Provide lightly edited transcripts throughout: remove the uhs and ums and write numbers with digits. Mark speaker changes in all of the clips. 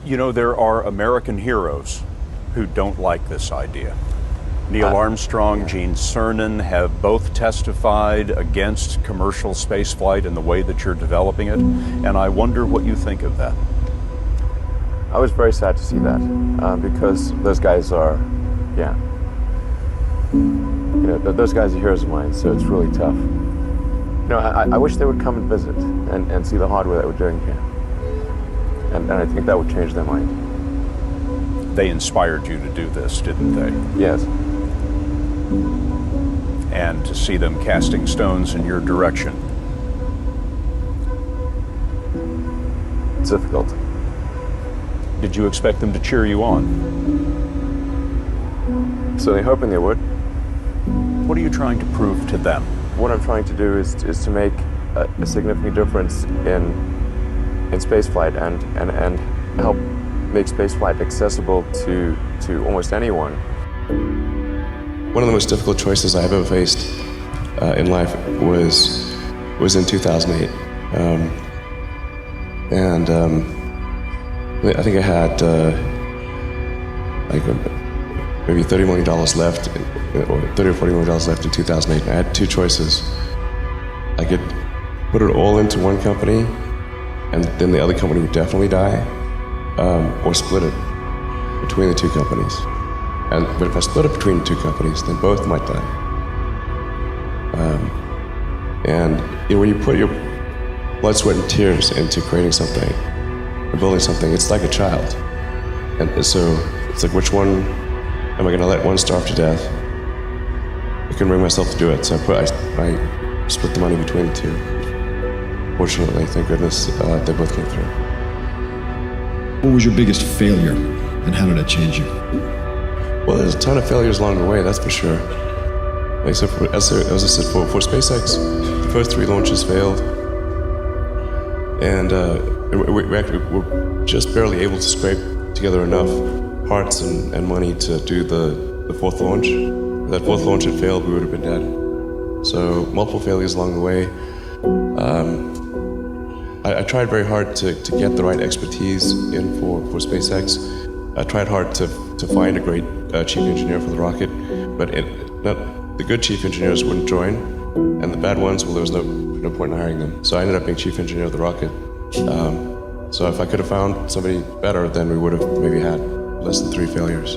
Speaker 1: You know, there are American heroes who don't like this idea. Neil Armstrong, Gene Cernan have both testified against commercial spaceflight in the way that you're developing it, and I wonder what you think of that.
Speaker 2: I was very sad to see that, because those guys are, those guys are heroes of mine, so it's really tough. I wish they would come and visit and see the hardware that we're doing here. And I think that would change their mind.
Speaker 1: They inspired you to do this, didn't they?
Speaker 2: Yes.
Speaker 1: And to see them casting stones in your direction.
Speaker 2: It's difficult.
Speaker 1: Did you expect them to cheer you on?
Speaker 2: Certainly hoping they would.
Speaker 1: What are you trying to prove to them?
Speaker 2: What I'm trying to do is to make a significant difference in spaceflight and help make spaceflight accessible to almost anyone.
Speaker 3: One of the most difficult choices I've ever faced in life was in 2008. I think I had maybe $30 million left, or $30 or $40 million left in 2008. And I had two choices. I could put it all into one company, and then the other company would definitely die, or split it between the two companies. But if I split it between the two companies, then both might die. When you put your blood, sweat, and tears into creating something, or building something, it's like a child. And so it's like, which one am I going to let one starve to death? I couldn't bring myself to do it, so I split the money between the two. Fortunately, thank goodness, they both came through.
Speaker 4: What was your biggest failure, and how did it change you?
Speaker 3: Well, there's a ton of failures along the way, that's for sure. As I said, for SpaceX, the first 3 launches failed. And we were just barely able to scrape together enough parts and money to do the 4th launch. If that 4th launch had failed, we would have been dead. So multiple failures along the way. I tried very hard to get the right expertise in for SpaceX. I tried hard to find a great chief engineer for the rocket, but the good chief engineers wouldn't join, and the bad ones, well, there was no point in hiring them. So I ended up being chief engineer of the rocket. So if I could have found somebody better, then we would have maybe had less than 3 failures.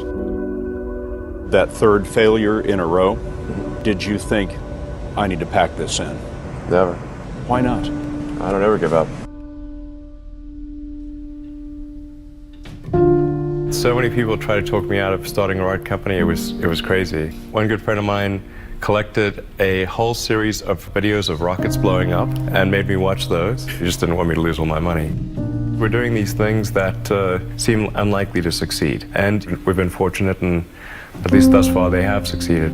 Speaker 1: That 3rd failure in a row, did you think, I need to pack this in?
Speaker 2: Never.
Speaker 1: Why not?
Speaker 2: I don't ever give up.
Speaker 5: So many people tried to talk me out of starting a rocket company. It was crazy. One good friend of mine collected a whole series of videos of rockets blowing up and made me watch those. He just didn't want me to lose all my money. We're doing these things that seem unlikely to succeed, and we've been fortunate, and at least thus far they have succeeded.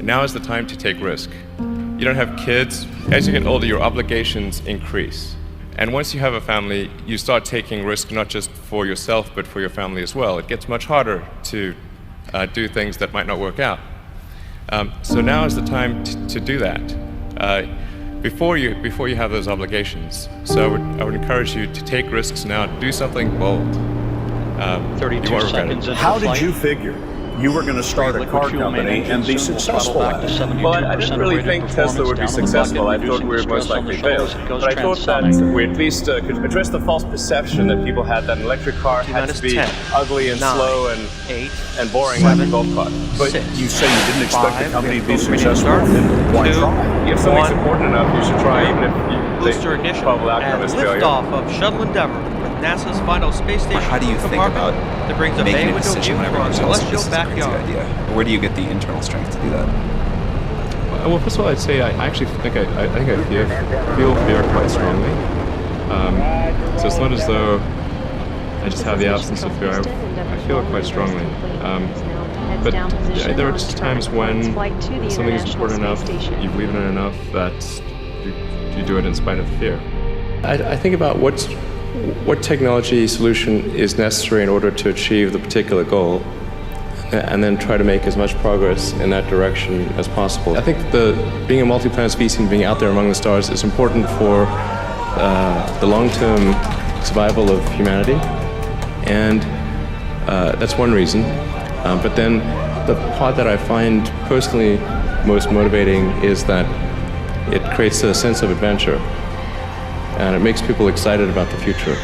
Speaker 5: Now is the time to take risk. You don't have kids. As you get older, your obligations increase. And once you have a family, you start taking risk not just for yourself, but for your family as well. It gets much harder to do things that might not work out. So now is the time to do that before you have those obligations. So I would encourage you to take risks now, do something bold.
Speaker 6: 32 seconds into
Speaker 1: How did
Speaker 6: flight.
Speaker 1: you figure you were going to start a car company and be successful at it?
Speaker 2: Well, I didn't really think Tesla would be successful. I thought we would most likely fail. But I thought that we at least could address the false perception that people had that an electric car had to be
Speaker 7: 10,
Speaker 2: ugly and
Speaker 7: 9,
Speaker 2: slow and
Speaker 7: 8,
Speaker 2: boring
Speaker 7: 7,
Speaker 2: like a golf cart.
Speaker 1: But
Speaker 7: 6,
Speaker 1: you say you didn't expect the
Speaker 7: 5,
Speaker 1: company to be
Speaker 7: ready to
Speaker 1: successful,
Speaker 7: start.
Speaker 1: then why
Speaker 7: 2,
Speaker 1: try?
Speaker 2: If something's
Speaker 7: 1,
Speaker 2: important enough, you should try, even if
Speaker 7: booster
Speaker 2: the
Speaker 7: ignition,
Speaker 2: probable outcome
Speaker 7: and
Speaker 2: is failure.
Speaker 7: liftoff of Shuttle Endeavour with NASA's final space station
Speaker 8: How do you think
Speaker 7: compartment
Speaker 8: about
Speaker 7: that brings a
Speaker 8: making
Speaker 7: bay
Speaker 8: a
Speaker 7: window
Speaker 8: decision
Speaker 7: view
Speaker 8: whenever
Speaker 7: to our
Speaker 8: you realize
Speaker 7: celestial
Speaker 8: this is a crazy
Speaker 7: backyard?
Speaker 8: idea? Where do you get the internal strength to do that?
Speaker 5: Well, first of all, I'd say I actually think I feel fear quite strongly. So it's not as though I just have the absence of fear. I feel it quite strongly. But there are just times when something is important enough, you believe in it enough, that you do it in spite of the fear. I think about what technology solution is necessary in order to achieve the particular goal, and then try to make as much progress in that direction as possible. I think being a multi-planet species and being out there among the stars is important for the long-term survival of humanity, And that's one reason. But then the part that I find personally most motivating is that it creates a sense of adventure, and it makes people excited about the future.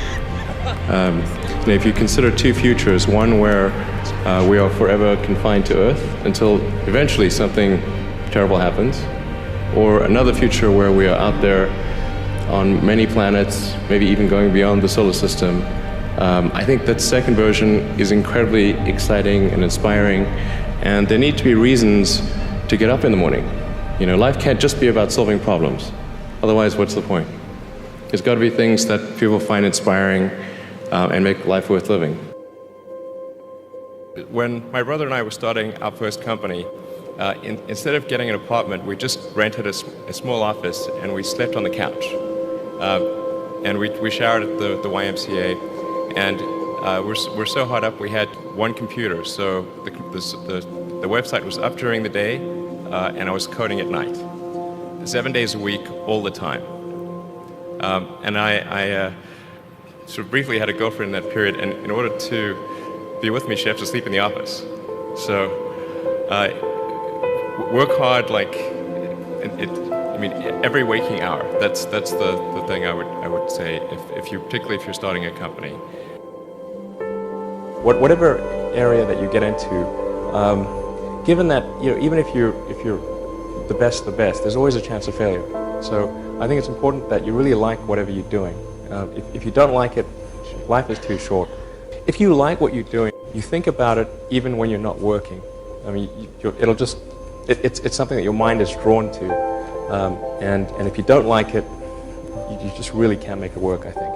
Speaker 5: If you consider two futures, one where we are forever confined to Earth until eventually something terrible happens, or another future where we are out there on many planets, maybe even going beyond the solar system, I think that second version is incredibly exciting and inspiring, and there need to be reasons to get up in the morning. Life can't just be about solving problems. Otherwise, what's the point? There's got to be things that people find inspiring and make life worth living. When my brother and I were starting our first company, instead of getting an apartment, we just rented a small office and we slept on the couch. And we showered at the YMCA. And we're so hot up, we had one computer. So the website was up during the day, and I was coding at night. 7 days a week, all the time. And I sort of briefly had a girlfriend in that period, and in order to be with me, she had to sleep in the office. So work hard, every waking hour. That's the thing I would say, particularly if you're starting a company.
Speaker 2: Whatever area that you get into, given that even if you're the best, there's always a chance of failure. So I think it's important that you really like whatever you're doing. If you don't like it, life is too short. If you like what you're doing, you think about it even when you're not working. I mean, it's something that your mind is drawn to, and if you don't like it, you just really can't make it work, I think.